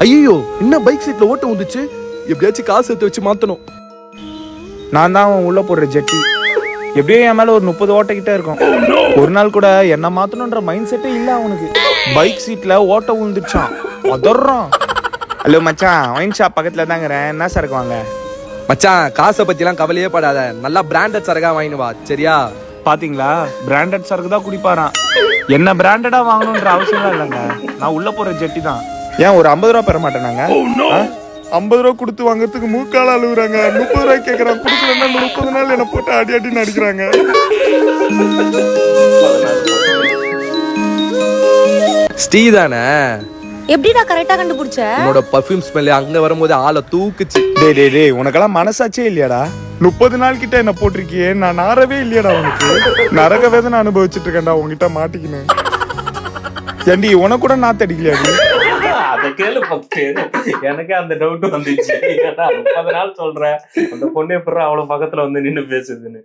ஐயோ, என்ன பைக் சீட்ல ஓட்ட வந்துச்சு? எப்படியாச்சும் காசு எடுத்து வச்சு மாத்தணும். நான் தான் அவன் உள்ள போடுற ஜெட்டி. எப்படியும் என் மேல ஒரு 30 ஓட்ட கிட்ட இருக்கும். ஒரு நாள் கூட என்ன மாத்தணும்ன்ற மைண்ட் செட்டே இல்ல அவனுக்கு. பைக் சீட்ல ஓட்ட விழுந்துச்சான். அதர்றான். ஹலோ மச்சான், ஒயின் ஷாப் பக்கத்துல தாங்கிறேன். என்ன சரக்கு வாங்க? மச்சான், காசை பத்திலாம் கவலையே படாத. நல்லா பிராண்டட் சரகா வாங்கினு வா, சரியா? பாத்தீங்களா, பிராண்டட் சரக்கு தான் குடிப்பாரான். என்ன பிராண்டடா வாங்கணும்ன்ற அவசியம் இல்லைங்க. நான் உள்ள போற ஜெட்டி தான். ஏன் ஒரு 50 ரூபா பெற மாட்டேனாங்க? 50 ரூபா கொடுத்து வாங்குறதுக்கு மூக்கால அழுகுறாங்க. 30 ரூபாய் கேட்கறான். கொடுக்கலன்னா 30 நாள் என்ன போட்டு அடி அடி நடிக்கிறாங்க. ஸ்டீ தானே? எப்படிடா கரெக்டா கண்டுபிடிச்ச? உன்னோட பர்ஃபியூம் ஸ்மெல் அங்க வரும்போது ஆளை தூக்குச்சு. டேய் உனக்கெல்லாம் மனசாச்சே இல்லையாடா? 30 நாள் கிட்ட என்ன போட்டிருக்கியே, நான் நாரவே இல்லையாடா உனக்கு? நரக வேதனை அனுபவிச்சுட்டு இருக்கேன்டா உன்கிட்ட மாட்டிக்கினேன். ஏண்டி உனக்கு கூட நாத்து அடிக்கலையாடி? அத கேளு ஃபர்ஸ்ட். எனக்கு அந்த டவுட் வந்துச்சு. 30 நாள் சொல்ற அந்த பொண்ணு எப்பறம் அவ்வளவு பக்கத்துல வந்து நின்னு பேசுதுன்னு.